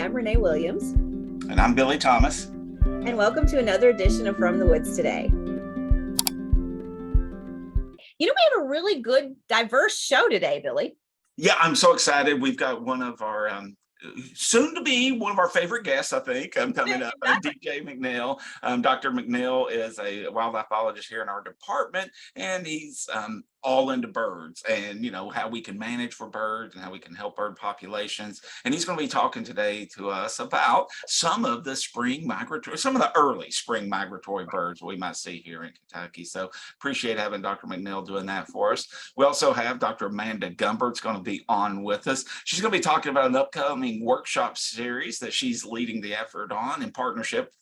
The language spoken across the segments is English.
I'm Renee Williams. And I'm Billy Thomas. And welcome to another edition of From the Woods Today. We have a really good, diverse show today, Billy. Yeah, I'm so excited. We've got one of our soon to be one of our favorite guests, I think, coming up, DJ McNeil. Dr. McNeil is a wildlife biologist here in our department, and he's all into birds and, how we can manage for birds and how we can help bird populations. And he's going to be talking today to us about some of the early spring migratory birds we might see here in Kentucky. So appreciate having Dr. McNeil doing that for us. We also have Dr. Amanda Gumbert's going to be on with us. She's going to be talking about an upcoming workshop series that she's leading the effort on in partnership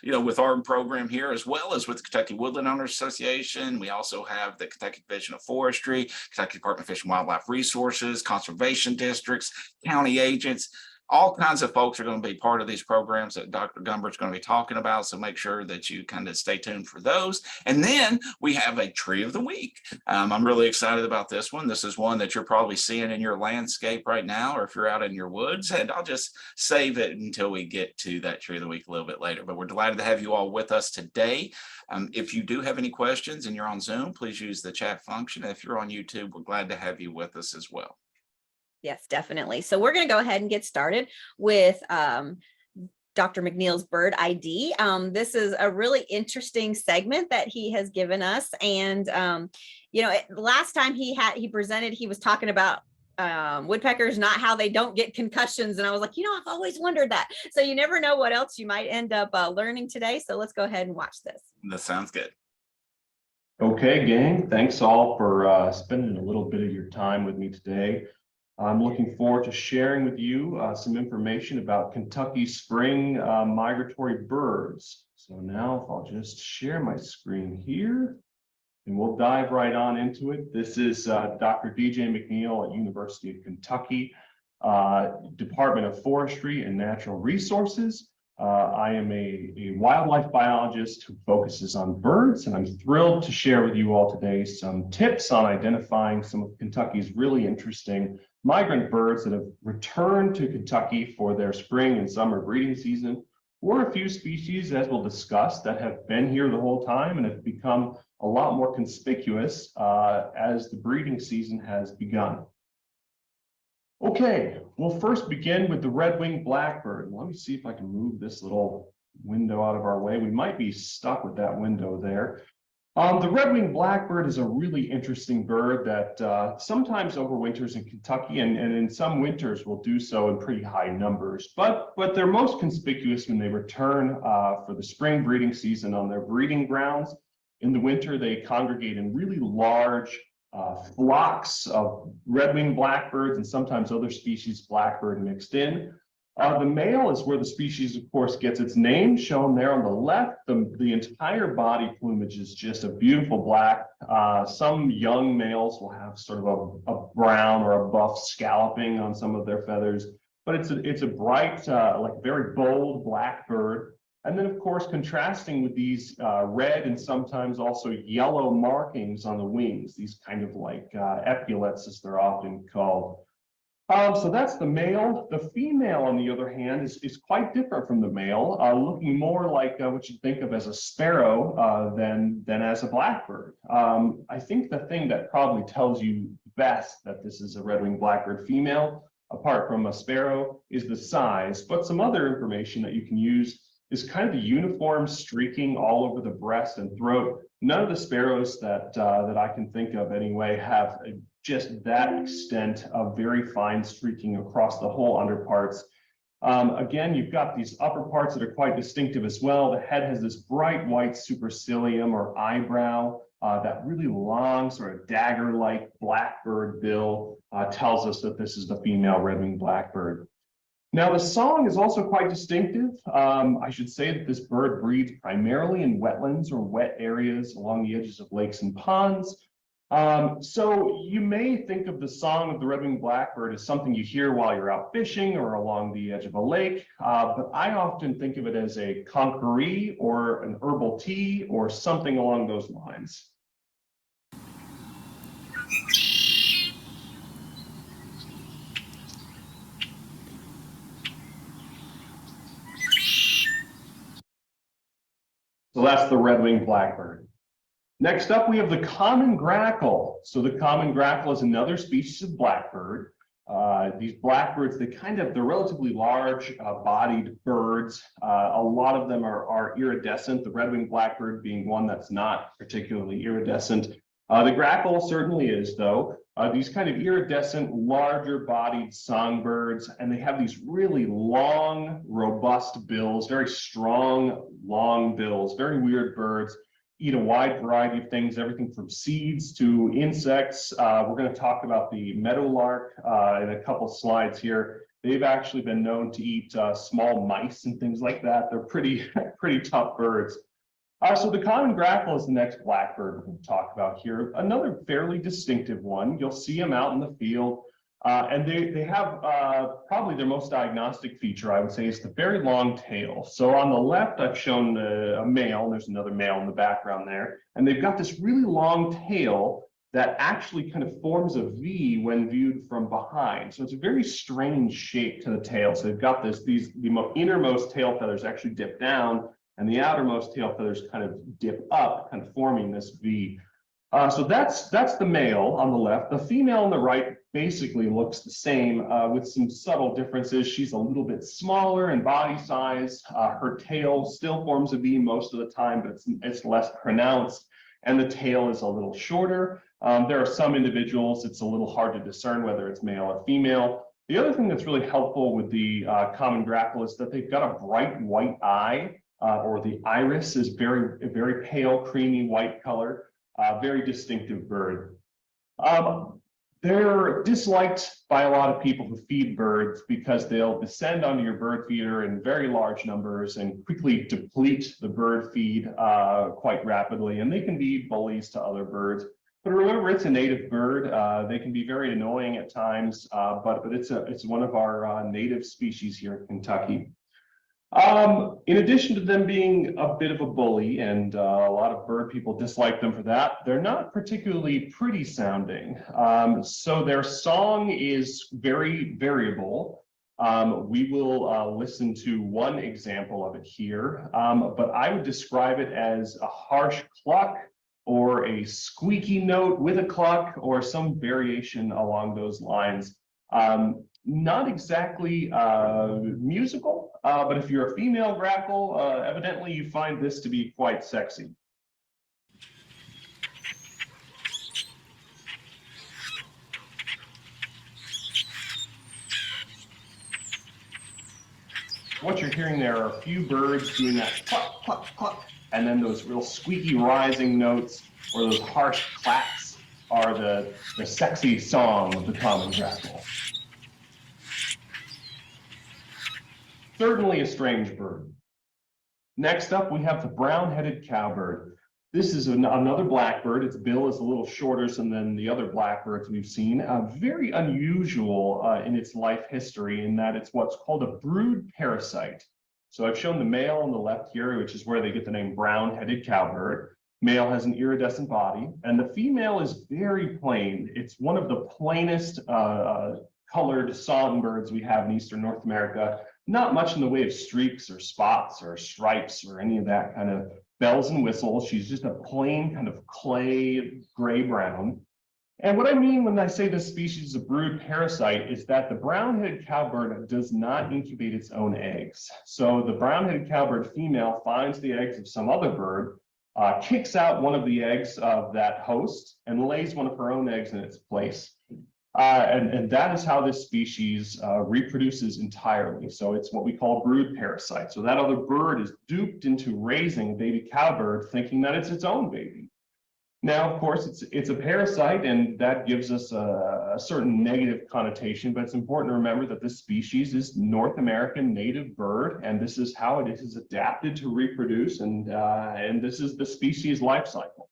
with our program here, as well as with the Kentucky Woodland Owners Association. We also have the Kentucky Division of Forestry, Kentucky Department of Fish and Wildlife Resources, conservation districts, county agents. All kinds of folks are going to be part of these programs that Dr. Gumbert's going to be talking about. So make sure that you kind of stay tuned for those. And then we have a tree of the week. I'm really excited about this one. This is one that you're probably seeing in your landscape right now, or if you're out in your woods. And I'll just save it until we get to that tree of the week a little bit later. But we're delighted to have you all with us today. If you do have any questions and you're on Zoom, please use the chat function. If you're on YouTube, we're glad to have you with us as well. Yes, definitely. So we're going to go ahead and get started with Dr. McNeil's Bird ID. This is a really interesting segment that he has given us. And, last time he presented, he was talking about woodpeckers, not how they don't get concussions. And I was like, I've always wondered that. So you never know what else you might end up learning today. So let's go ahead and watch this. That sounds good. Okay, gang. Thanks all for spending a little bit of your time with me today. I'm looking forward to sharing with you some information about Kentucky spring migratory birds. So now if I'll just share my screen here, and we'll dive right on into it. This is Dr. DJ McNeil at University of Kentucky, Department of Forestry and Natural Resources. I am a wildlife biologist who focuses on birds, and I'm thrilled to share with you all today some tips on identifying some of Kentucky's really interesting migrant birds that have returned to Kentucky for their spring and summer breeding season, or a few species, as we'll discuss, that have been here the whole time and have become a lot more conspicuous as the breeding season has begun. Okay, we'll first begin with the red-winged blackbird. Let me see if I can move this little window out of our way. We might be stuck with that window there. The red-winged blackbird is a really interesting bird that sometimes overwinters in Kentucky, and in some winters will do so in pretty high numbers. But they're most conspicuous when they return for the spring breeding season on their breeding grounds. In the winter, they congregate in really large flocks of red-winged blackbirds and sometimes other species blackbird mixed in. The male is where the species, of course, gets its name, shown there on the left. The entire body plumage is just a beautiful black. Some young males will have sort of a brown or a buff scalloping on some of their feathers, but it's a bright, very bold black bird. And then, of course, contrasting with these red and sometimes also yellow markings on the wings, these kind of like epaulets, as they're often called. So that's the male. The female, on the other hand, is quite different from the male, looking more like what you'd think of as a sparrow than as a blackbird. I think the thing that probably tells you best that this is a red-winged blackbird female, apart from a sparrow, is the size. But some other information that you can use is kind of the uniform streaking all over the breast and throat. None of the sparrows that I can think of anyway have just that extent of very fine streaking across the whole underparts. Again, you've got these upper parts that are quite distinctive as well. The head has this bright white supercilium or eyebrow. That really long, sort of dagger-like blackbird bill tells us that this is the female red-winged blackbird. Now, the song is also quite distinctive. I should say that this bird breeds primarily in wetlands or wet areas along the edges of lakes and ponds. So you may think of the song of the red-winged blackbird as something you hear while you're out fishing or along the edge of a lake, but I often think of it as a conqueree or an herbal tea or something along those lines. that's the red-winged blackbird. Next up, we have the common grackle. So the common grackle is another species of blackbird. These blackbirds, they're relatively large bodied birds. A lot of them are iridescent, the red-winged blackbird being one that's not particularly iridescent. The grackle certainly is, though. These kind of iridescent, larger bodied songbirds, and they have these really long, robust bills, very strong, long bills, very weird birds. Eat a wide variety of things, everything from seeds to insects. We're going to talk about the meadowlark in a couple slides here. They've actually been known to eat small mice and things like that. They're pretty tough birds. So the common grackle is the next blackbird we're going to talk about here. Another fairly distinctive one. You'll see them out in the field. And they have probably their most diagnostic feature, I would say, is the very long tail. So on the left, I've shown a male, and there's another male in the background there. And they've got this really long tail that actually kind of forms a V when viewed from behind. So it's a very strange shape to the tail. So they've got the innermost tail feathers actually dip down, and the outermost tail feathers kind of dip up, kind of forming this V. So that's the male on the left. The female on the right basically looks the same with some subtle differences. She's a little bit smaller in body size. Her tail still forms a V most of the time, but it's less pronounced. And the tail is a little shorter. There are some individuals, it's a little hard to discern whether it's male or female. The other thing that's really helpful with the common grackle is that they've got a bright white eye, or the iris is very pale, creamy white color. Very distinctive bird. They're disliked by a lot of people who feed birds because they'll descend onto your bird feeder in very large numbers and quickly deplete the bird feed quite rapidly. And they can be bullies to other birds. But remember, it's a native bird. They can be very annoying at times, but it's one of our native species here in Kentucky. In addition to them being a bit of a bully, and a lot of bird people dislike them for that, they're not particularly pretty sounding. So their song is very variable. We will listen to one example of it here, but I would describe it as a harsh cluck or a squeaky note with a cluck or some variation along those lines. Not exactly musical, but if you're a female grackle, evidently you find this to be quite sexy. What you're hearing there are a few birds doing that cluck, cluck, cluck, and then those real squeaky rising notes or those harsh clacks are the sexy song of the common grackle. Certainly a strange bird. Next up, we have the brown-headed cowbird. This is another blackbird. Its bill is a little shorter than the other blackbirds we've seen. Very unusual in its life history in that it's what's called a brood parasite. So I've shown the male on the left here, which is where they get the name brown-headed cowbird. Male has an iridescent body, and the female is very plain. It's one of the plainest colored songbirds we have in Eastern North America. Not much in the way of streaks or spots or stripes or any of that kind of bells and whistles. She's just a plain kind of clay gray-brown. And what I mean when I say this species is a brood parasite is that the brown-headed cowbird does not incubate its own eggs. So the brown-headed cowbird female finds the eggs of some other bird, kicks out one of the eggs of that host, and lays one of her own eggs in its place. And that is how this species reproduces entirely. So it's what we call brood parasite. So that other bird is duped into raising a baby cowbird thinking that it's its own baby. Now, of course, it's a parasite, and that gives us a certain negative connotation, but it's important to remember that this species is North American native bird, and this is how it is adapted to reproduce, and this is the species life cycle.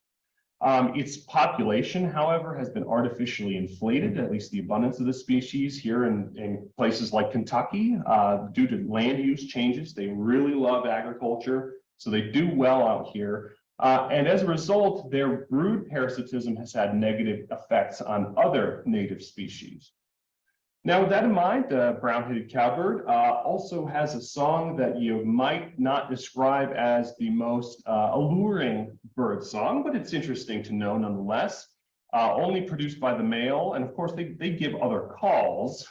Its population, however, has been artificially inflated, at least the abundance of the species here in places like Kentucky, due to land use changes. They really love agriculture, so they do well out here. And as a result, their brood parasitism has had negative effects on other native species. Now, with that in mind, the brown-headed cowbird also has a song that you might not describe as the most alluring bird song, but it's interesting to know nonetheless. Only produced by the male, and of course they give other calls,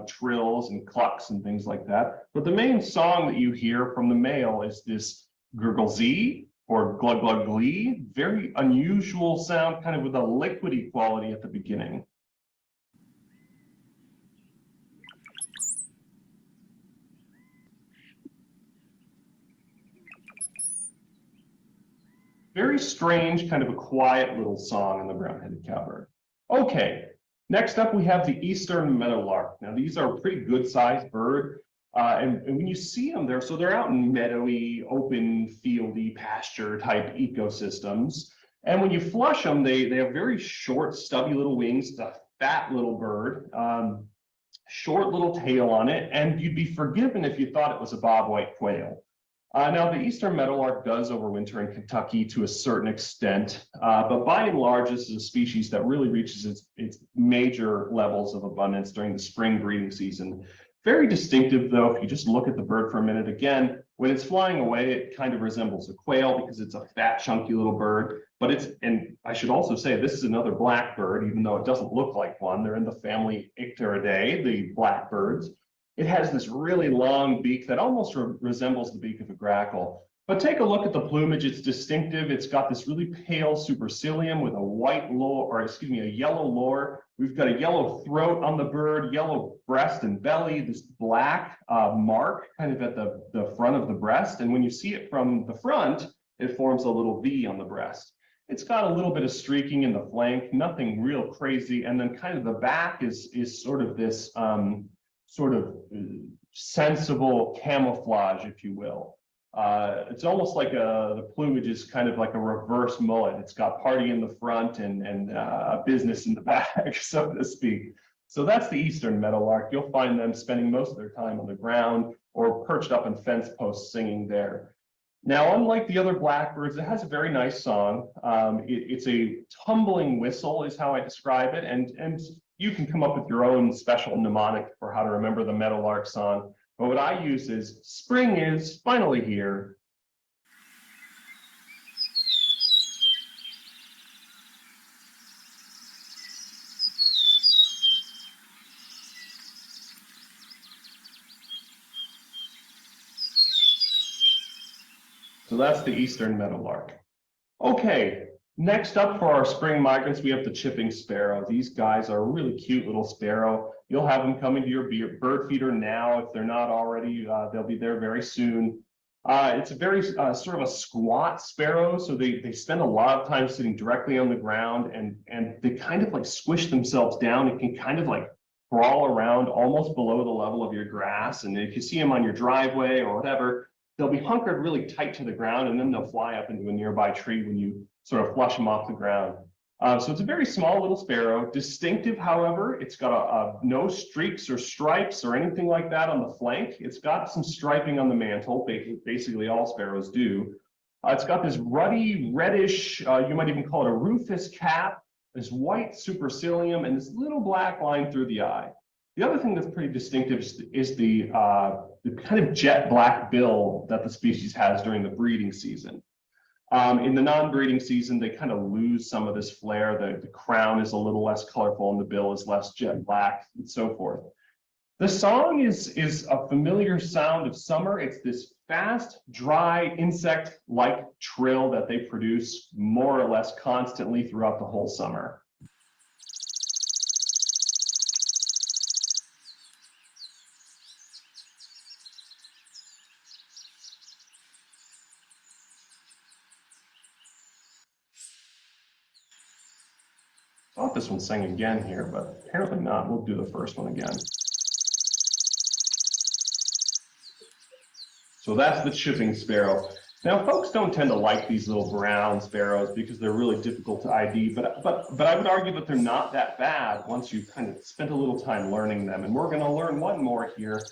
trills and clucks and things like that. But the main song that you hear from the male is this gurgle-zee or glug glug glee, very unusual sound, kind of with a liquidy quality at the beginning. Very strange, kind of a quiet little song in the brown-headed cowbird. Okay, next up we have the eastern meadowlark. Now these are a pretty good-sized bird, and when you see them there, so they're out in meadowy, open, fieldy, pasture-type ecosystems. And when you flush them, they have very short, stubby little wings. It's a fat little bird, short little tail on it, and you'd be forgiven if you thought it was a bobwhite quail. Now, the eastern meadowlark does overwinter in Kentucky to a certain extent, but by and large, this is a species that really reaches its major levels of abundance during the spring breeding season. Very distinctive, though, if you just look at the bird for a minute again, when it's flying away, it kind of resembles a quail because it's a fat, chunky little bird. But and I should also say, this is another blackbird, even though it doesn't look like one. They're in the family Icteridae, the blackbirds. It has this really long beak that almost resembles the beak of a grackle. But take a look at the plumage. It's distinctive. It's got this really pale supercilium with a white lower, or excuse me, a yellow lower. We've got a yellow throat on the bird, yellow breast and belly, this black mark kind of at the front of the breast. And when you see it from the front, it forms a little V on the breast. It's got a little bit of streaking in the flank, nothing real crazy. And then kind of the back is sort of this sensible camouflage, if you will. It's almost like the plumage is kind of like a reverse mullet. It's got party in the front and business in the back, so to speak. So that's the eastern meadowlark. You'll find them spending most of their time on the ground or perched up in fence posts singing there. Now, unlike the other blackbirds, it has a very nice song. It's a tumbling whistle is how I describe it, and you can come up with your own special mnemonic for how to remember the meadowlark song. But what I use is, spring is finally here. So that's the eastern meadowlark. Okay, next up for our spring migrants, we have the chipping sparrow. These guys are a really cute little sparrow. You'll have them coming to your bird feeder now. If they're not already, they'll be there very soon. It's a very sort of a squat sparrow, so they spend a lot of time sitting directly on the ground, and they kind of like squish themselves down. It can kind of like crawl around almost below the level of your grass. And if you see them on your driveway or whatever, they'll be hunkered really tight to the ground, and then they'll fly up into a nearby tree when you sort of flush them off the ground. So it's a very small little sparrow. Distinctive, however, it's got no streaks or stripes or anything like that on the flank. It's got some striping on the mantle, basically all sparrows do. It's got this ruddy, reddish, you might even call it a rufous cap, this white supercilium, and this little black line through the eye. The other thing that's pretty distinctive is the kind of jet black bill that the species has during the breeding season. In the non-breeding season, they kind of lose some of this flair. The crown is a little less colorful and the bill is less jet black and so forth. The song is a familiar sound of summer. It's this fast, dry, insect-like trill that they produce more or less constantly throughout the whole summer. I thought this one sang again here, but apparently not. We'll do the first one again. So that's the chipping sparrow. Now, folks don't tend to like these little brown sparrows because they're really difficult to ID, but I would argue that they're not that bad once you've kind of spent a little time learning them. And we're going to learn one more here,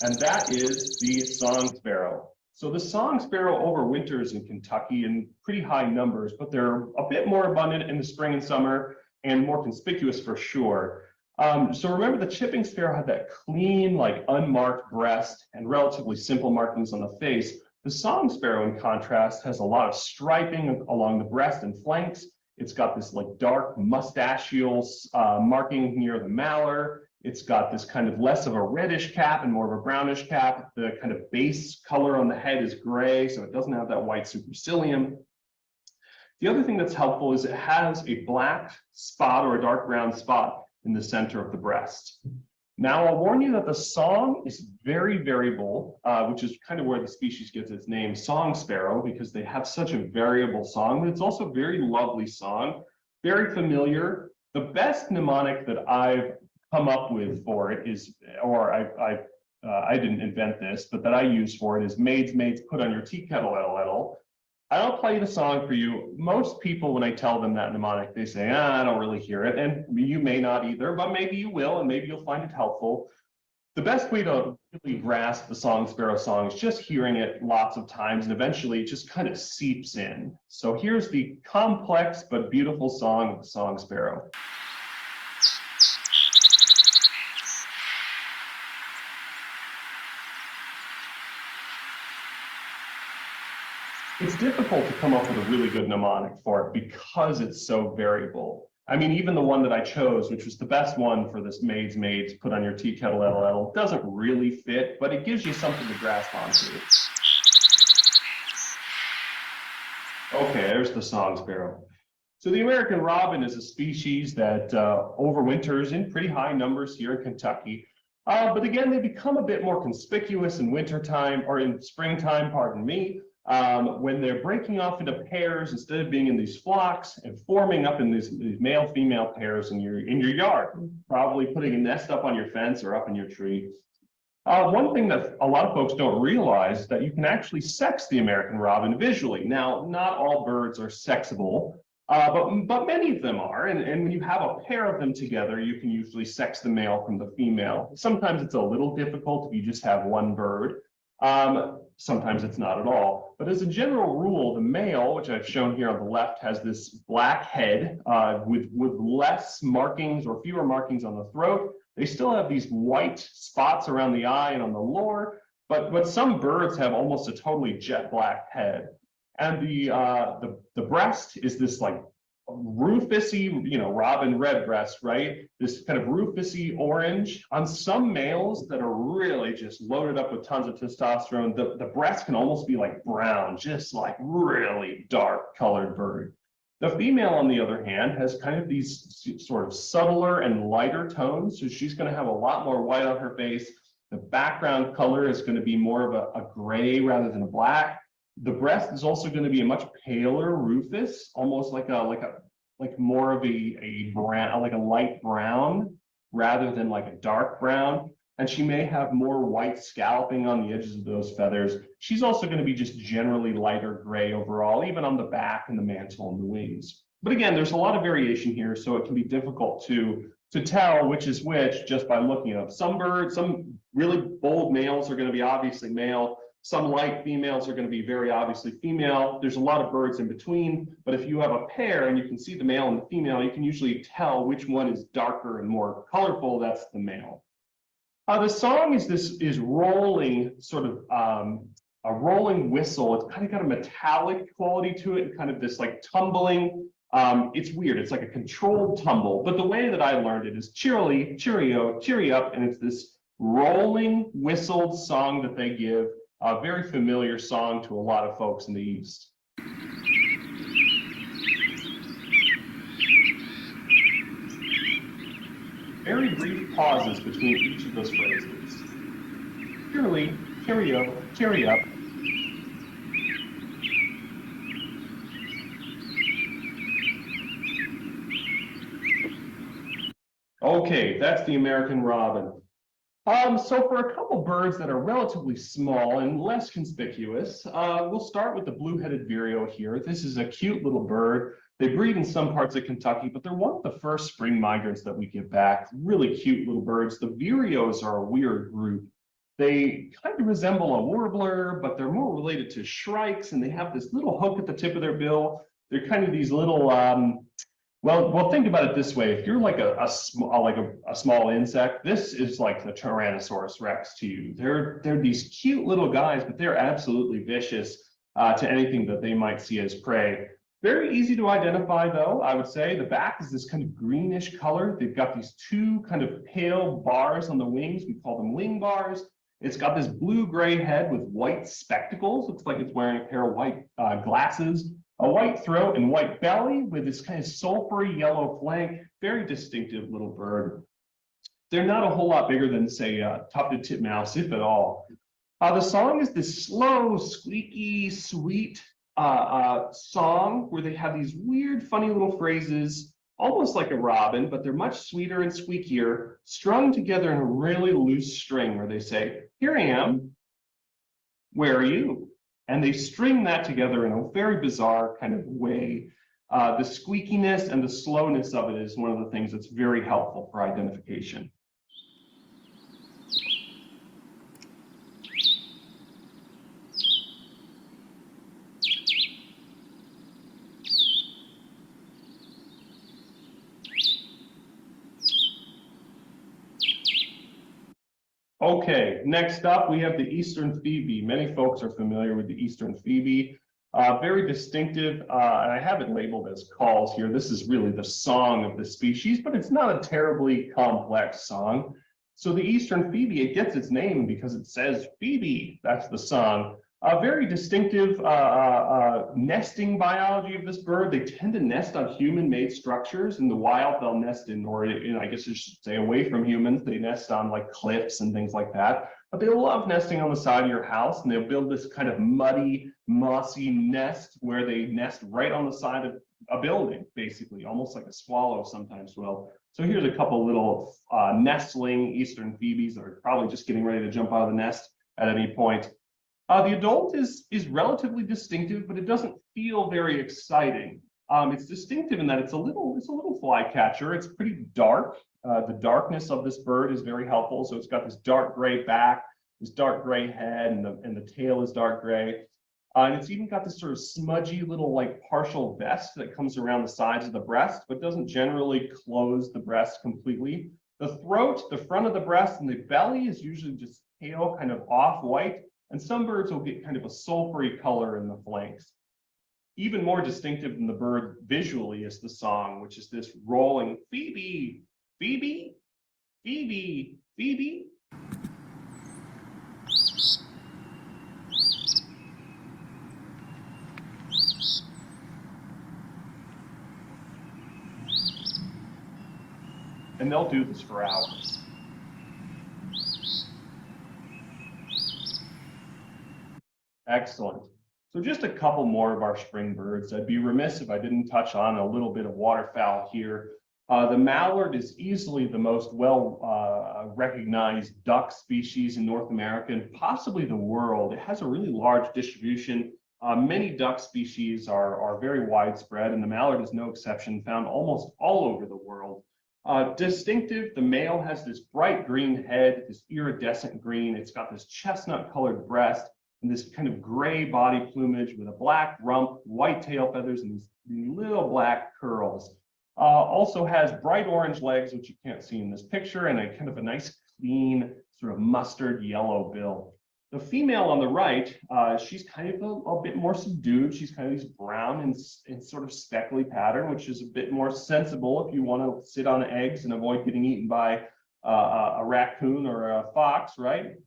and that is the song sparrow. So the song sparrow overwinters in Kentucky in pretty high numbers, but they're a bit more abundant in the spring and summer, and more conspicuous for sure. So remember, the chipping sparrow had that clean, like unmarked breast and relatively simple markings on the face. The song sparrow, in contrast, has a lot of striping along the breast and flanks. It's got this like dark mustachial marking near the malar. It's got this kind of less of a reddish cap and more of a brownish cap. The kind of base color on the head is gray, so it doesn't have that white supercilium. The other thing that's helpful is it has a black spot or a dark brown spot in the center of the breast. Now, I'll warn you that the song is very variable, which is kind of where the species gets its name, song sparrow, because they have such a variable song, but it's also a very lovely song, very familiar. The best mnemonic that I've come up with for it is, or I didn't invent this, but that I use for it is maids, maids, put on your tea kettle, ettle. I'll play the song for you. Most people, when I tell them that mnemonic, they say, I don't really hear it. And you may not either, but maybe you will, and maybe you'll find it helpful. The best way to really grasp the song sparrow song is just hearing it lots of times, and eventually it just kind of seeps in. So here's the complex but beautiful song of the song sparrow. It's difficult to come up with a really good mnemonic for it because it's so variable. I mean, even the one that I chose, which was the best one for this maids, maids, put on your tea kettle, ettle, doesn't really fit, but it gives you something to grasp onto. Okay, there's the song sparrow. So the American robin is a species that overwinters in pretty high numbers here in Kentucky. But again, they become a bit more conspicuous in wintertime, or in springtime, pardon me, when they're breaking off into pairs instead of being in these flocks and forming up in these male-female pairs in your yard, probably putting a nest up on your fence or up in your tree. One thing that a lot of folks don't realize is that you can actually sex the American robin visually. Now, not all birds are sexable, but many of them are. And when you have a pair of them together, you can usually sex the male from the female. Sometimes it's a little difficult if you just have one bird. Sometimes it's not at all. But as a general rule, the male, which I've shown here on the left, has this black head with less markings or fewer markings on the throat. They still have these white spots around the eye and on the lower, but some birds have almost a totally jet black head. And the breast is this like rufusy, robin redbreast, right? This kind of rufusy orange. On some males that are really just loaded up with tons of testosterone, the breast can almost be like brown, just like really dark colored bird. The female, on the other hand, has kind of these sort of subtler and lighter tones. So she's going to have a lot more white on her face. The background color is going to be more of a gray rather than a black. The breast is also going to be a much paler rufous, almost like more of a brown, like a light brown rather than like a dark brown. And she may have more white scalloping on the edges of those feathers. She's also going to be just generally lighter gray overall, even on the back and the mantle and the wings. But again, there's a lot of variation here, so it can be difficult to tell which is which just by looking up. Some birds, some really bold males are going to be obviously male. Some light females are going to be very obviously female. There's a lot of birds in between, but if you have a pair and you can see the male and the female, you can usually tell which one is darker and more colorful. That's the male. The song is rolling, sort of a rolling whistle. It's kind of got a metallic quality to it, and kind of this like tumbling. It's weird. It's like a controlled tumble. But the way that I learned it is cheerily, cheerio, cheery up, and it's this rolling whistled song that they give. A very familiar song to a lot of folks in the East. Very brief pauses between each of those phrases. Cheerily, cheerio, cheery up. Okay, that's the American robin. So for a couple birds that are relatively small and less conspicuous, we'll start with the blue-headed vireo here. This is a cute little bird. They breed in some parts of Kentucky, but they're one of the first spring migrants that we get back. Really cute little birds. The vireos are a weird group. They kind of resemble a warbler, but they're more related to shrikes, and they have this little hook at the tip of their bill. They're kind of these little Well, think about it this way. If you're like a small insect, this is like the Tyrannosaurus Rex to you. They're these cute little guys, but they're absolutely vicious to anything that they might see as prey. Very easy to identify, though, I would say. The back is this kind of greenish color. They've got these two kind of pale bars on the wings. We call them wing bars. It's got this blue-gray head with white spectacles. Looks like it's wearing a pair of white glasses. A white throat and white belly with this kind of sulfury yellow flank. Very distinctive little bird. They're not a whole lot bigger than, say, a tufted titmouse, if at all. The song is this slow, squeaky, sweet song where they have these weird, funny little phrases, almost like a robin, but they're much sweeter and squeakier, strung together in a really loose string where they say, "Here I am, where are you?" And they string that together in a very bizarre kind of way. The squeakiness and the slowness of it is one of the things that's very helpful for identification. Okay, next up, we have the Eastern Phoebe. Many folks are familiar with the Eastern Phoebe. Very distinctive, and I have it labeled as calls here. This is really the song of the species, but it's not a terribly complex song. So the Eastern Phoebe, it gets its name because it says Phoebe. That's the song. Very distinctive nesting biology of this bird. They tend to nest on human-made structures. In the wild, they'll nest in, or in, I guess I should say, away from humans. They nest on like cliffs and things like that. But they love nesting on the side of your house, and they'll build this kind of muddy, mossy nest where they nest right on the side of a building, basically, almost like a swallow sometimes will. So here's a couple little nestling Eastern Phoebes that are probably just getting ready to jump out of the nest at any point. The adult is relatively distinctive, but it doesn't feel very exciting. It's distinctive in that it's a little flycatcher. It's pretty dark. The darkness of this bird is very helpful. So it's got this dark gray back, this dark gray head, and the tail is dark gray. And it's even got this sort of smudgy little like partial vest that comes around the sides of the breast, but doesn't generally close the breast completely. The throat, the front of the breast, and the belly is usually just pale, kind of off-white. And some birds will get kind of a sulfury color in the flanks. Even more distinctive than the bird visually is the song, which is this rolling Phoebe, Phoebe, Phoebe, Phoebe. And they'll do this for hours. Excellent. So just a couple more of our spring birds. I'd be remiss if I didn't touch on a little bit of waterfowl here. The mallard is easily the most well recognized duck species in North America and possibly the world. It has a really large distribution. Many duck species are very widespread, and the mallard is no exception, found almost all over the world. Distinctive, the male has this bright green head, this iridescent green. It's got this chestnut colored breast and this kind of gray body plumage with a black rump, white tail feathers, and these little black curls. Also has bright orange legs, which you can't see in this picture, and a kind of a nice, clean, sort of mustard yellow bill. The female on the right, she's kind of a bit more subdued. She's kind of these brown and sort of speckly pattern, which is a bit more sensible if you want to sit on eggs and avoid getting eaten by a raccoon or a fox, right?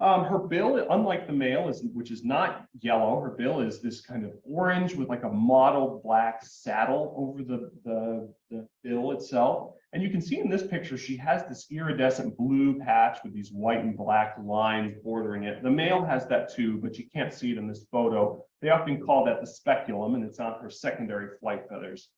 Her bill, unlike the male, which is not yellow, her bill is this kind of orange with like a mottled black saddle over the bill itself. And you can see in this picture, she has this iridescent blue patch with these white and black lines bordering it. The male has that too, but you can't see it in this photo. They often call that the speculum, and it's on her secondary flight feathers.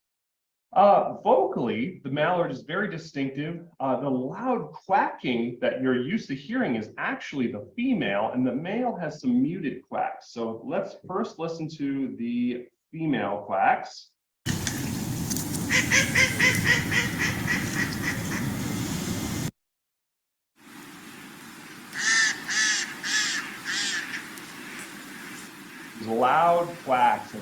Vocally, the mallard is very distinctive. The loud quacking that you're used to hearing is actually the female, and the male has some muted quacks. So let's first listen to the female quacks. These loud quacks.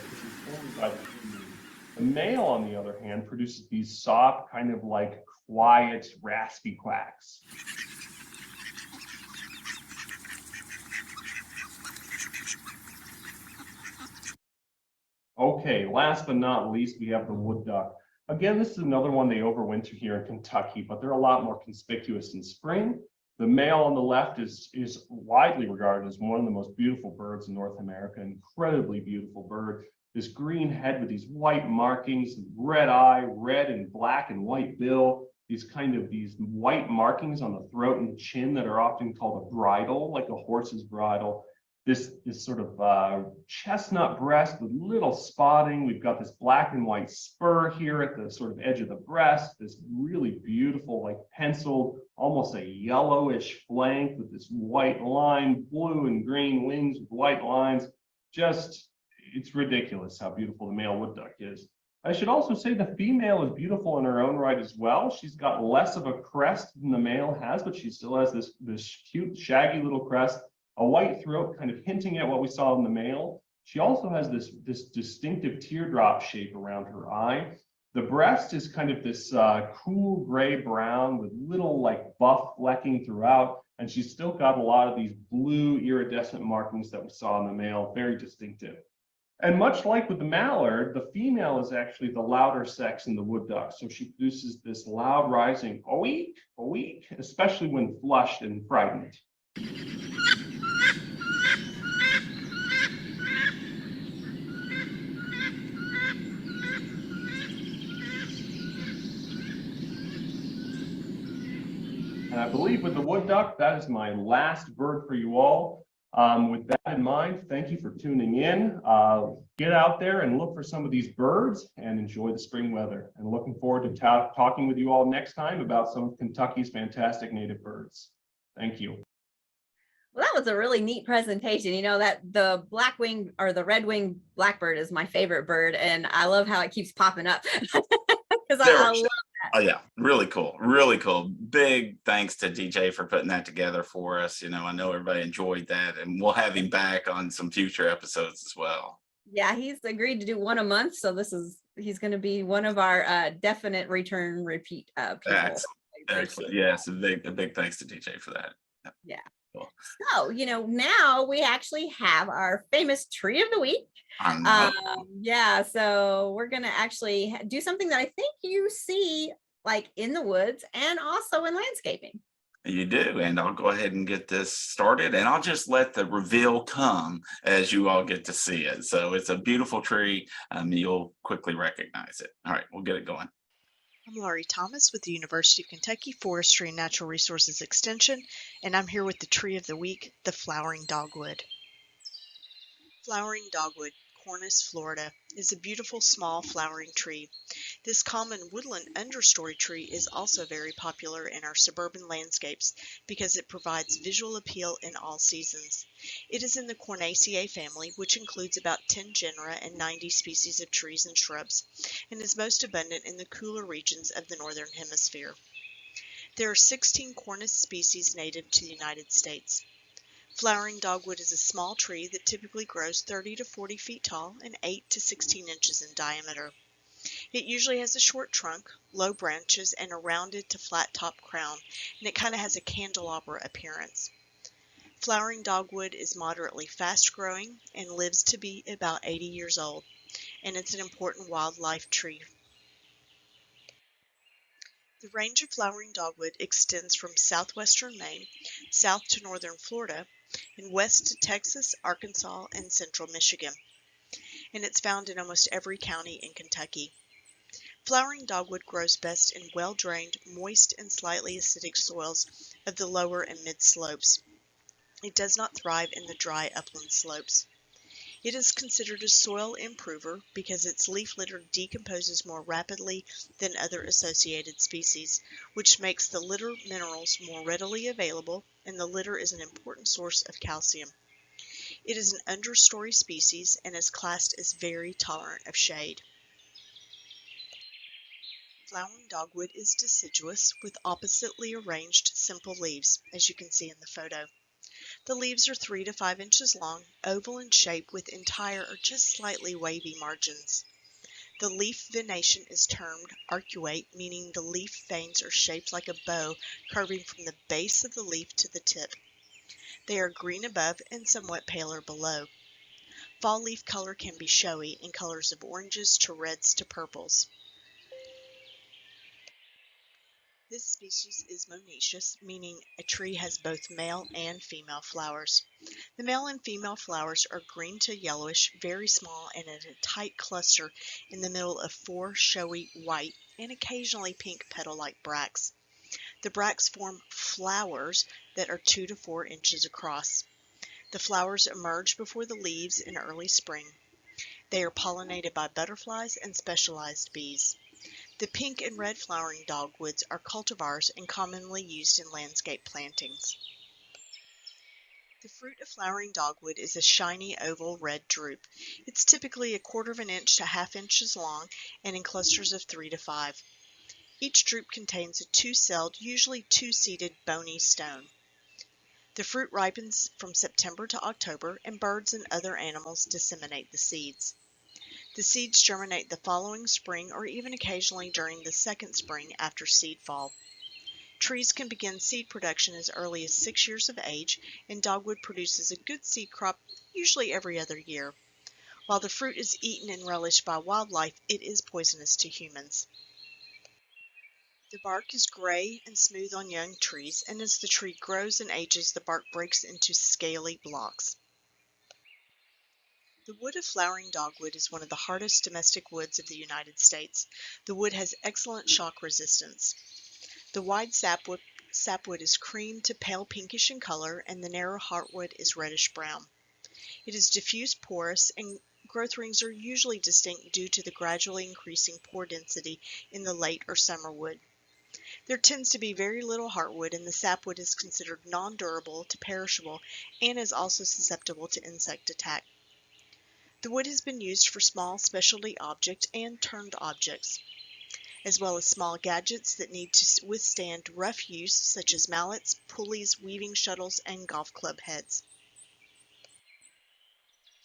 The male, on the other hand, produces these soft, kind of like quiet, raspy quacks. Okay, last but not least, we have the wood duck. Again, this is another one they overwinter here in Kentucky, but they're a lot more conspicuous in spring. The male on the left is widely regarded as one of the most beautiful birds in North America, incredibly beautiful bird. This green head with these white markings, red eye, red and black and white bill, these white markings on the throat and chin that are often called a bridle, like a horse's bridle. This sort of chestnut breast with little spotting. We've got this black and white spur here at the sort of edge of the breast, this really beautiful, like penciled, almost a yellowish flank with this white line, blue and green wings with white lines. Just, it's ridiculous how beautiful the male wood duck is. I should also say the female is beautiful in her own right as well. She's got less of a crest than the male has, but she still has this cute, shaggy little crest, a white throat, kind of hinting at what we saw in the male. She also has this distinctive teardrop shape around her eye. The breast is kind of this cool gray brown with little like buff flecking throughout, and she's still got a lot of these blue iridescent markings that we saw in the male, very distinctive. And much like with the mallard, the female is actually the louder sex in the wood duck. So she produces this loud rising oeek, oeek, especially when flushed and frightened. And I believe with the wood duck, that is my last bird for you all. With that in mind, thank you for tuning in. Get out there and look for some of these birds and enjoy the spring weather. And looking forward to talking with you all next time about some of Kentucky's fantastic native birds. Thank you. Well, that was a really neat presentation. You know, that the black-winged or the red-winged blackbird is my favorite bird, and I love how it keeps popping up because I love that. Oh yeah, really cool, really cool. Big thanks to DJ for putting that together for us. You know, I know everybody enjoyed that, and we'll have him back on some future episodes as well. Yeah, he's agreed to do one a month, so he's going to be one of our definite return repeat people. Excellent. Yes, a big thanks to DJ for that. Yeah. Cool. So, you know, now we actually have our famous tree of the week. Yeah, so we're going to actually do something that I think you see like in the woods and also in landscaping. You do, and I'll go ahead and get this started, and I'll just let the reveal come as you all get to see it. So it's a beautiful tree. You'll quickly recognize it. All right, we'll get it going. I'm Laurie Thomas with the University of Kentucky Forestry and Natural Resources Extension, and I'm here with the tree of the week, the flowering dogwood. Flowering dogwood, Cornus, Florida, is a beautiful small flowering tree. This common woodland understory tree is also very popular in our suburban landscapes because it provides visual appeal in all seasons. It is in the Cornaceae family, which includes about 10 genera and 90 species of trees and shrubs, and is most abundant in the cooler regions of the northern hemisphere. There are 16 Cornus species native to the United States. Flowering dogwood is a small tree that typically grows 30 to 40 feet tall and 8 to 16 inches in diameter. It usually has a short trunk, low branches, and a rounded to flat top crown, and it kind of has a candelabra appearance. Flowering dogwood is moderately fast growing and lives to be about 80 years old, and it's an important wildlife tree. The range of flowering dogwood extends from southwestern Maine, south to northern Florida, and west to Texas, Arkansas, and central Michigan, and it's found in almost every county in Kentucky. Flowering dogwood grows best in well-drained, moist, and slightly acidic soils of the lower and mid slopes. It does not thrive in the dry upland slopes. It is considered a soil improver because its leaf litter decomposes more rapidly than other associated species, which makes the litter minerals more readily available, and the litter is an important source of calcium. It is an understory species and is classed as very tolerant of shade. Flowering dogwood is deciduous with oppositely arranged simple leaves, as you can see in the photo. The leaves are 3 to 5 inches long, oval in shape with entire or just slightly wavy margins. The leaf venation is termed arcuate, meaning the leaf veins are shaped like a bow, curving from the base of the leaf to the tip. They are green above and somewhat paler below. Fall leaf color can be showy in colors of oranges to reds to purples. This species is monoecious, meaning a tree has both male and female flowers. The male and female flowers are green to yellowish, very small, and in a tight cluster in the middle of 4 showy white and occasionally pink petal-like bracts. The bracts form flowers that are 2 to 4 inches across. The flowers emerge before the leaves in early spring. They are pollinated by butterflies and specialized bees. The pink and red flowering dogwoods are cultivars and commonly used in landscape plantings. The fruit of flowering dogwood is a shiny oval red drupe. It's typically 1/4 inch to 1/2 inches long and in clusters of 3 to 5. Each drupe contains a 2-celled, usually 2-seeded bony stone. The fruit ripens from September to October, and birds and other animals disseminate the seeds. The seeds germinate the following spring or even occasionally during the second spring after seed fall. Trees can begin seed production as early as 6 years of age, and dogwood produces a good seed crop usually every other year. While the fruit is eaten and relished by wildlife, it is poisonous to humans. The bark is gray and smooth on young trees, and as the tree grows and ages, the bark breaks into scaly blocks. The wood of flowering dogwood is one of the hardest domestic woods of the United States. The wood has excellent shock resistance. The wide sapwood is cream to pale pinkish in color, and the narrow heartwood is reddish-brown. It is diffuse porous, and growth rings are usually distinct due to the gradually increasing pore density in the late or summer wood. There tends to be very little heartwood, and the sapwood is considered non-durable to perishable and is also susceptible to insect attack. The wood has been used for small specialty objects and turned objects, as well as small gadgets that need to withstand rough use, such as mallets, pulleys, weaving shuttles, and golf club heads.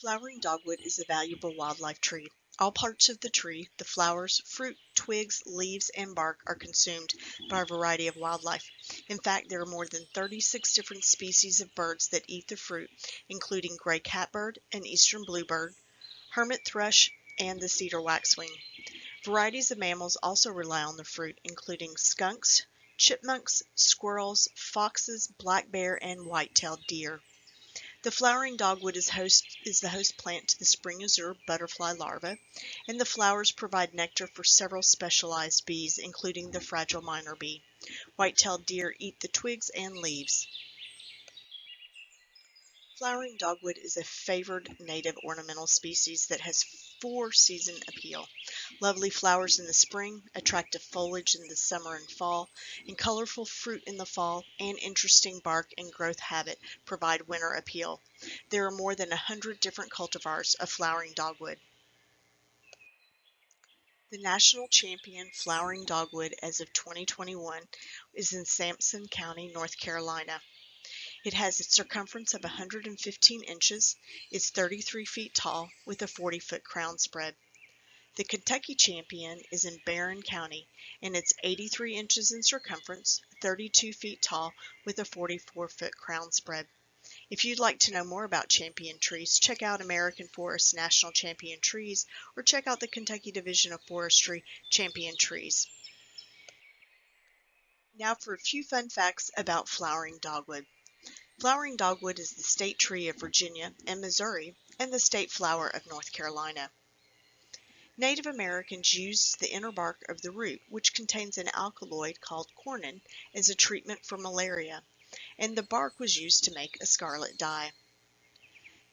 Flowering dogwood is a valuable wildlife tree. All parts of the tree, the flowers, fruit, twigs, leaves, and bark are consumed by a variety of wildlife. In fact, there are more than 36 different species of birds that eat the fruit, including gray catbird and eastern bluebird, hermit thrush, and the cedar waxwing. Varieties of mammals also rely on the fruit, including skunks, chipmunks, squirrels, foxes, black bear, and white-tailed deer. The flowering dogwood is the host plant to the spring azure butterfly larva, and the flowers provide nectar for several specialized bees, including the fragile miner bee. White-tailed deer eat the twigs and leaves. Flowering dogwood is a favored native ornamental species that has 4-season appeal. Lovely flowers in the spring, attractive foliage in the summer and fall, and colorful fruit in the fall, and interesting bark and growth habit provide winter appeal. There are more than 100 different cultivars of flowering dogwood. The national champion flowering dogwood as of 2021 is in Sampson County, North Carolina. It has a circumference of 115 inches, is 33 feet tall, with a 40-foot crown spread. The Kentucky champion is in Barron County, and it's 83 inches in circumference, 32 feet tall, with a 44-foot crown spread. If you'd like to know more about champion trees, check out American Forest National Champion Trees, or check out the Kentucky Division of Forestry Champion Trees. Now for a few fun facts about flowering dogwood. Flowering dogwood is the state tree of Virginia and Missouri, and the state flower of North Carolina. Native Americans used the inner bark of the root, which contains an alkaloid called cornin, as a treatment for malaria, and the bark was used to make a scarlet dye.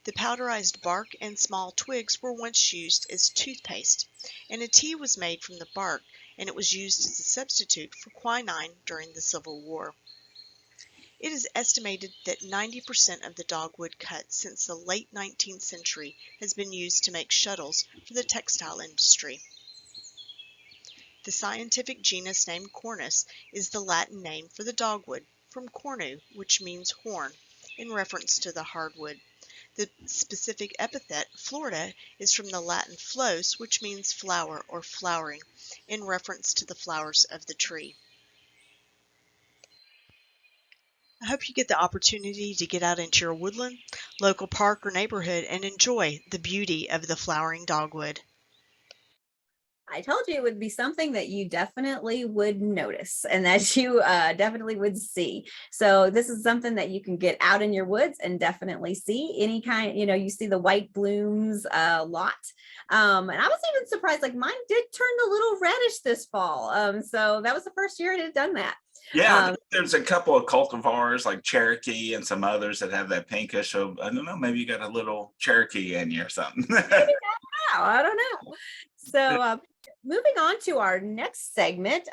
The powderized bark and small twigs were once used as toothpaste, and a tea was made from the bark, and it was used as a substitute for quinine during the Civil War. It is estimated that 90% of the dogwood cut since the late 19th century has been used to make shuttles for the textile industry. The scientific genus name Cornus is the Latin name for the dogwood, from cornu, which means horn, in reference to the hardwood. The specific epithet, Florida, is from the Latin flos, which means flower or flowering, in reference to the flowers of the tree. I hope you get the opportunity to get out into your woodland, local park, or neighborhood and enjoy the beauty of the flowering dogwood. I told you it would be something that you definitely would notice and that you definitely would see. So this is something that you can get out in your woods and definitely see any kind, you see the white blooms a lot. And I was even surprised, like mine did turn a little reddish this fall. So that was the first year it had done that. Yeah, there's a couple of cultivars like Cherokee and some others that have that pinkish. So I don't know, maybe you got a little Cherokee in you or something. I don't know. So moving on to our next segment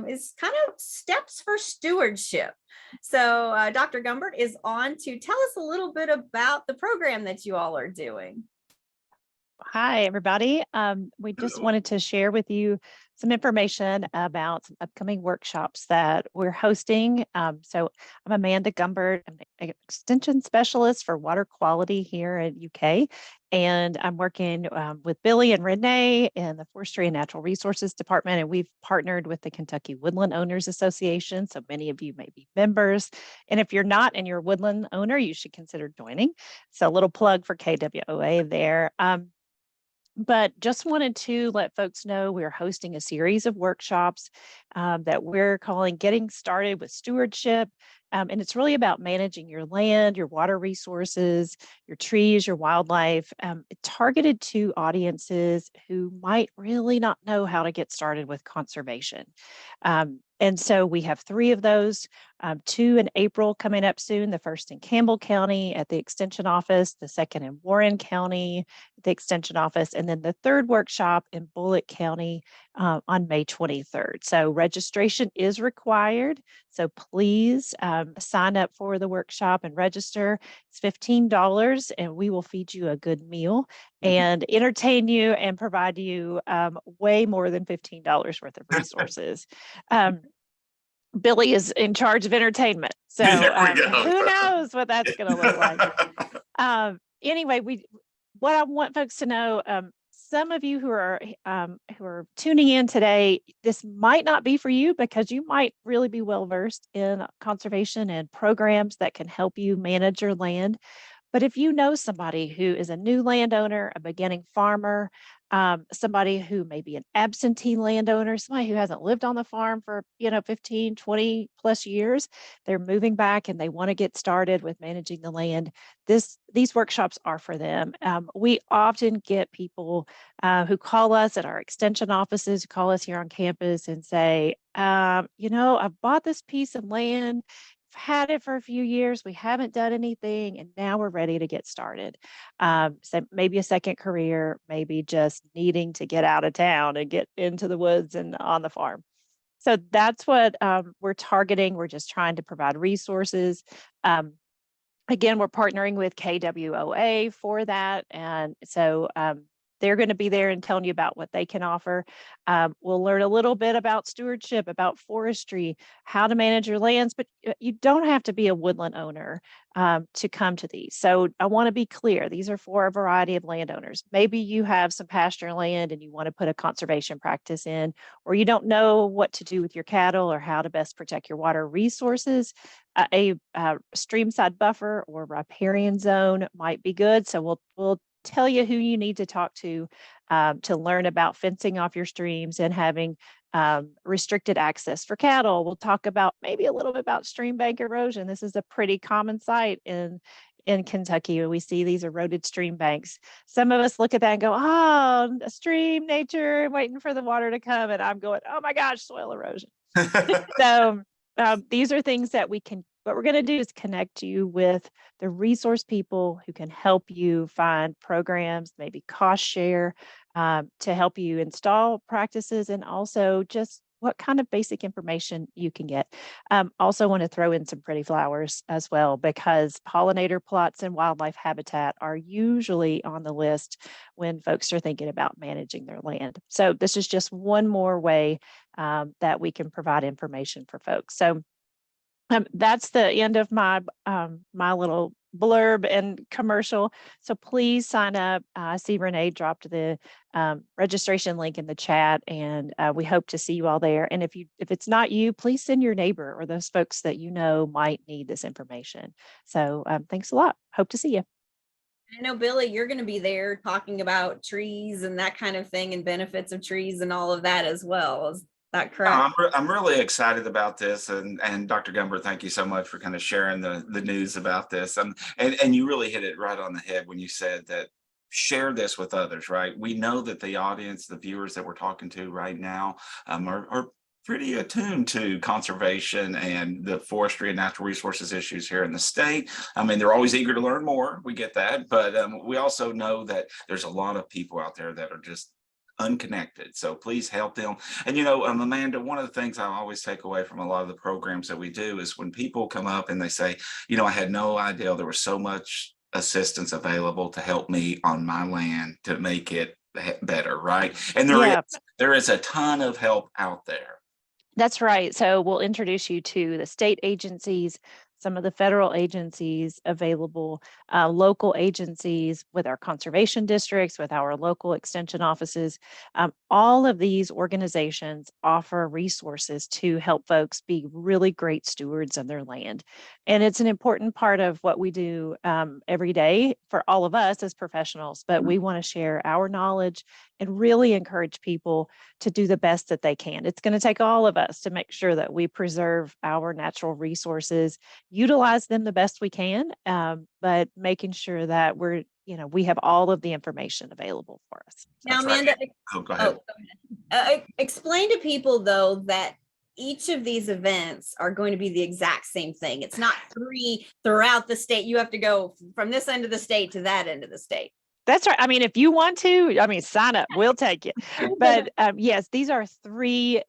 is kind of steps for stewardship. So Dr. Gumbert is on to tell us a little bit about the program that you all are doing. Hi, everybody. We just Hello. wanted to share with you some information about some upcoming workshops that we're hosting. So I'm Amanda Gumbert. I'm an extension specialist for water quality here at UK. And I'm working with Billy and Renee in the Forestry and Natural Resources Department. And we've partnered with the Kentucky Woodland Owners Association. So many of you may be members. And if you're not and you're a woodland owner, you should consider joining. So a little plug for KWOA there. But just wanted to let folks know we're hosting a series of workshops that we're calling Getting Started with Stewardship. And it's really about managing your land, your water resources, your trees, your wildlife, targeted to audiences who might really not know how to get started with conservation. And so we have 3 of those, 2 in April coming up soon, the first in Campbell County at the Extension Office, the second in Warren County at the Extension Office, and then the 3rd workshop in Bullitt County on May 23rd. So registration is required. So please sign up for the workshop and register. It's $15 and we will feed you a good meal and entertain you and provide you way more than $15 worth of resources. Billy is in charge of entertainment. So who knows what that's going to look like. Anyway, what I want folks to know, some of you who are tuning in today, this might not be for you because you might really be well versed in conservation and programs that can help you manage your land. But if you know somebody who is a new landowner, a beginning farmer, somebody who may be an absentee landowner, somebody who hasn't lived on the farm for 15, 20 plus years, they're moving back and they want to get started with managing the land, these workshops are for them. We often get people who call us at our extension offices, who call us here on campus and say, I've bought this piece of land, had it for a few years, we haven't done anything, and now we're ready to get started. So maybe a second career, maybe just needing to get out of town and get into the woods and on the farm. So that's what we're targeting. We're just trying to provide resources. Again, we're partnering with KWOA for that. And so they're going to be there and telling you about what they can offer. We'll learn a little bit about stewardship, about forestry, how to manage your lands, but you don't have to be a woodland owner to come to these. So I want to be clear, these are for a variety of landowners. Maybe you have some pasture land and you want to put a conservation practice in, or you don't know what to do with your cattle or how to best protect your water resources. A streamside buffer or riparian zone might be good. So we'll tell you who you need to talk to learn about fencing off your streams and having restricted access for cattle. We'll talk about maybe a little bit about stream bank erosion. This is a pretty common sight in Kentucky when we see these eroded stream banks. Some of us look at that and go, oh, a stream, nature, waiting for the water to come. And I'm going, oh my gosh, soil erosion. So these are things that what we're going to do is connect you with the resource people who can help you find programs, maybe cost share to help you install practices, and also just what kind of basic information you can get. Also want to throw in some pretty flowers as well, because pollinator plots and wildlife habitat are usually on the list when folks are thinking about managing their land. So this is just one more way that we can provide information for folks. So that's the end of my my little blurb and commercial. So please sign up. I see Renee dropped the registration link in the chat, and we hope to see you all there. And if it's not you, please send your neighbor or those folks that you know might need this information. So thanks a lot. Hope to see you. I know, Billy, you're going to be there talking about trees and that kind of thing and benefits of trees and all of that as well. Is that correct? I'm really excited about this, and Dr. Gumber, thank you so much for kind of sharing the news about this. And you really hit it right on the head when you said that share this with others, right? We know that the audience, the viewers that we're talking to right now, are pretty attuned to conservation and the forestry and natural resources issues here in the state. I mean, they're always eager to learn more. We get that, but we also know that there's a lot of people out there that are just unconnected. So please help them. And Amanda, one of the things I always take away from a lot of the programs that we do is when people come up and they say, I had no idea there was so much assistance available to help me on my land to make it better, right? And there is a ton of help out there. That's right. So we'll introduce you to the state agencies, some of the federal agencies available, local agencies with our conservation districts, with our local extension offices. All of these organizations offer resources to help folks be really great stewards of their land. And it's an important part of what we do every day for all of us as professionals, but we want to share our knowledge and really encourage people to do the best that they can. It's going to take all of us to make sure that we preserve our natural resources, utilize them the best we can, but making sure that we have all of the information available for us. Now, Amanda, go ahead. Explain to people though that each of these events are going to be the exact same thing. It's not 3 throughout the state. You have to go from this end of the state to that end of the state. That's right. I mean, if you want to, sign up, we'll take you. But yes, these are 3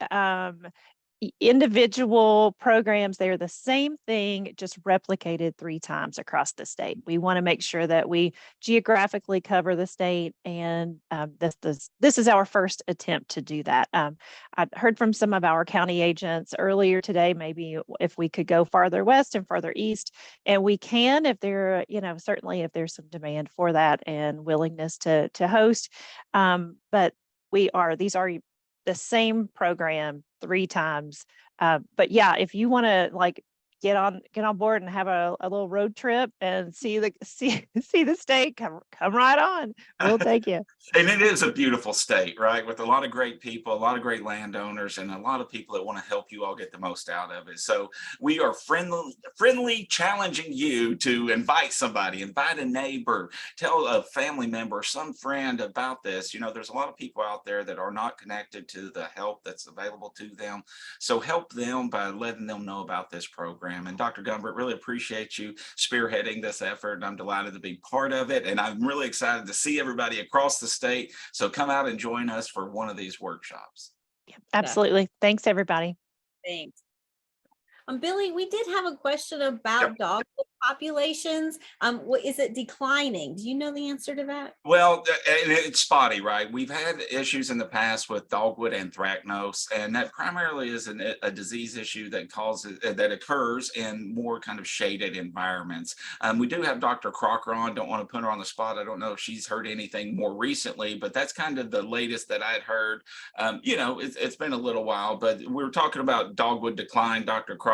individual programs. They're the same thing, just replicated 3 times across the state. We want to make sure that we geographically cover the state, and this is our first attempt to do that. I heard from some of our county agents earlier today, maybe if we could go farther west and farther east, and we can, if there, certainly if there's some demand for that and willingness to host. But these are the same program 3 times. But yeah, if you want to get on board and have a little road trip and see the state, come right on. We'll take you. And it is a beautiful state, right? With a lot of great people, a lot of great landowners, and a lot of people that want to help you all get the most out of it. So we are friendly challenging you to invite somebody, invite a neighbor, tell a family member, some friend about this. There's a lot of people out there that are not connected to the help that's available to them. So help them by letting them know about this program. And Dr. Gumbert, really appreciate you spearheading this effort. And I'm delighted to be part of it. And I'm really excited to see everybody across the state. So come out and join us for one of these workshops. Yeah, absolutely. Thanks, everybody. Thanks. Billy, we did have a question about dogwood populations. Is it declining? Do you know the answer to that? Well, it's spotty, right? We've had issues in the past with dogwood anthracnose, and that primarily is a disease issue that occurs in more kind of shaded environments. We do have Dr. Crocker on. Don't want to put her on the spot. I don't know if she's heard anything more recently, but that's kind of the latest that I'd heard. It's been a little while, but we were talking about dogwood decline, Dr. Crocker,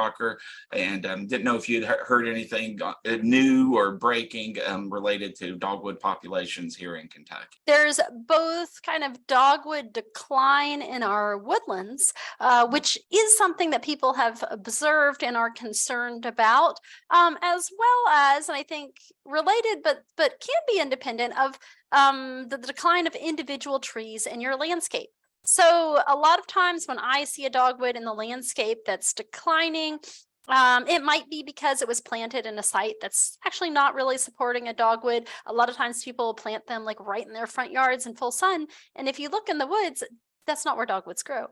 and didn't know if you'd heard anything new or breaking related to dogwood populations here in Kentucky. There's both kind of dogwood decline in our woodlands, which is something that people have observed and are concerned about, as well as, and I think related, but can be independent of the decline of individual trees in your landscape. So a lot of times when I see a dogwood in the landscape that's declining, it might be because it was planted in a site that's actually not really supporting a dogwood. A lot of times people plant them right in their front yards in full sun. And if you look in the woods, that's not where dogwoods grow.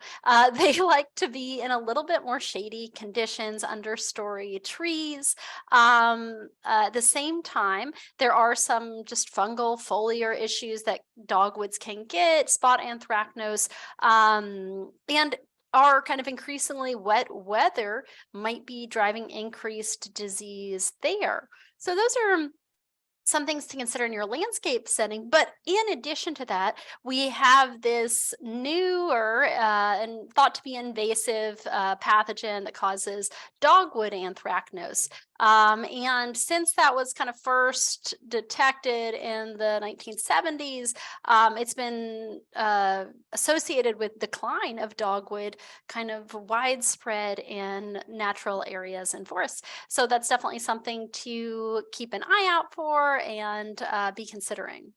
They like to be in a little bit more shady conditions, understory trees. At the same time, there are some just fungal foliar issues that dogwoods can get, spot anthracnose, and our kind of increasingly wet weather might be driving increased disease there. So those are some things to consider in your landscape setting. But in addition to that, we have this newer and thought to be invasive pathogen that causes dogwood anthracnose. And since that was kind of first detected in the 1970s, it's been associated with decline of dogwood kind of widespread in natural areas and forests. So that's definitely something to keep an eye out for and be considering.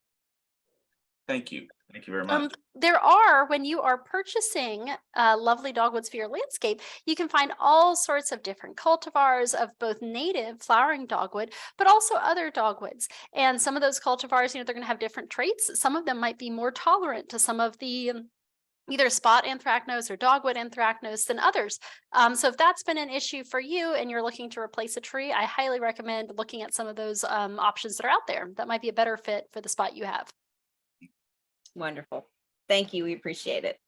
Thank you. Thank you very much. There are, when you are purchasing lovely dogwoods for your landscape, you can find all sorts of different cultivars of both native flowering dogwood, but also other dogwoods. And some of those cultivars, they're going to have different traits. Some of them might be more tolerant to some of the either spot anthracnose or dogwood anthracnose than others. So if that's been an issue for you and you're looking to replace a tree, I highly recommend looking at some of those options that are out there. That might be a better fit for the spot you have. Wonderful. Thank you. We appreciate it.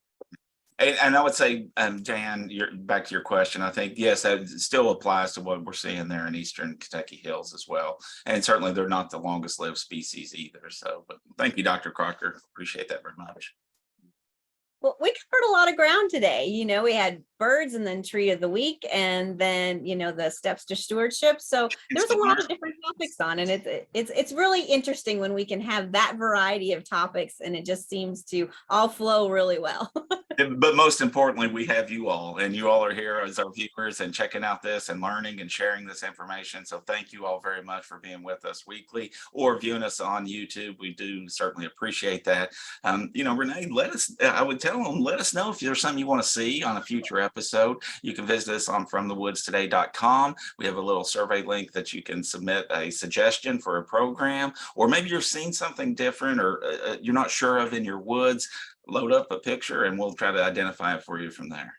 And I would say, Jan, back to your question, I think, yes, that still applies to what we're seeing there in Eastern Kentucky Hills as well. And certainly they're not the longest lived species either. So, but thank you, Dr. Crocker. Appreciate that very much. Well, we covered a lot of ground today. We had birds and then tree of the week and then, the steps to stewardship. So there's a lot of different topics on, and it's really interesting when we can have that variety of topics and it just seems to all flow really well. But most importantly, we have you all, and you all are here as our viewers and checking out this and learning and sharing this information. So thank you all very much for being with us weekly or viewing us on YouTube. We do certainly appreciate that. Renee, let us know if there's something you want to see on a future episode. You can visit us on FromTheWoodsToday.com. We have a little survey link that you can submit a suggestion for a program, or maybe you're seeing something different or you're not sure of in your woods. Load up a picture and we'll try to identify it for you from there.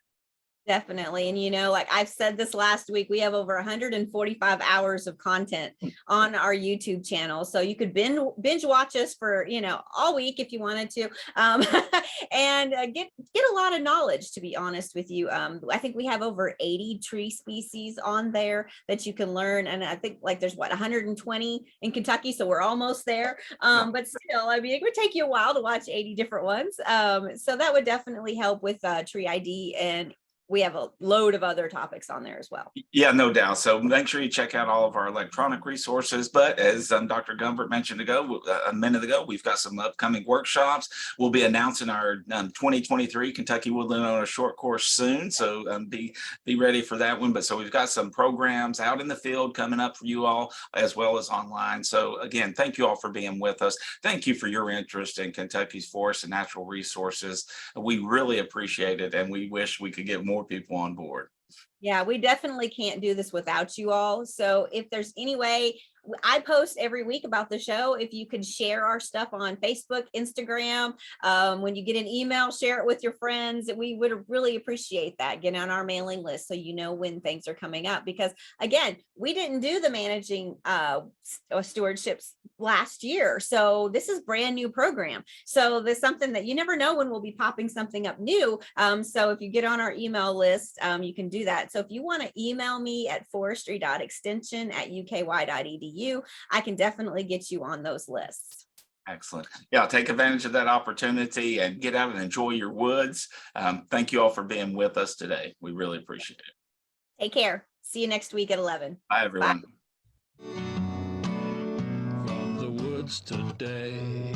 Definitely. And like I've said this last week, we have over 145 hours of content on our YouTube channel. So you could binge watch us for, all week if you wanted to, and get a lot of knowledge, to be honest with you. I think we have over 80 tree species on there that you can learn. And I think there's 120 in Kentucky. So we're almost there. But still, it would take you a while to watch 80 different ones. So that would definitely help with Tree ID, and we have a load of other topics on there as well. Yeah, no doubt. So make sure you check out all of our electronic resources. But as Dr. Gumbert mentioned a minute ago, we've got some upcoming workshops. We'll be announcing our 2023 Kentucky Woodland Owner Short Course soon. So be ready for that one. But so we've got some programs out in the field coming up for you all, as well as online. So again, thank you all for being with us. Thank you for your interest in Kentucky's forests and natural resources. We really appreciate it. And we wish we could get more people on board. Yeah, we definitely can't do this without you all. So if there's any way, I post every week about the show. If you could share our stuff on Facebook, Instagram, when you get an email, share it with your friends. We would really appreciate that. Get on our mailing list so you know when things are coming up. Because again, we didn't do the managing stewardships last year. So this is brand new program. So there's something that you never know when we'll be popping something up new. So if you get on our email list, you can do that. So if you want to email me at forestry.extension@uky.edu, I can definitely get you on those lists. Excellent. Yeah, take advantage of that opportunity and get out and enjoy your woods. Thank you all for being with us today. We really appreciate it. Take care. See you next week at 11. Bye, everyone. Bye. From the woods today.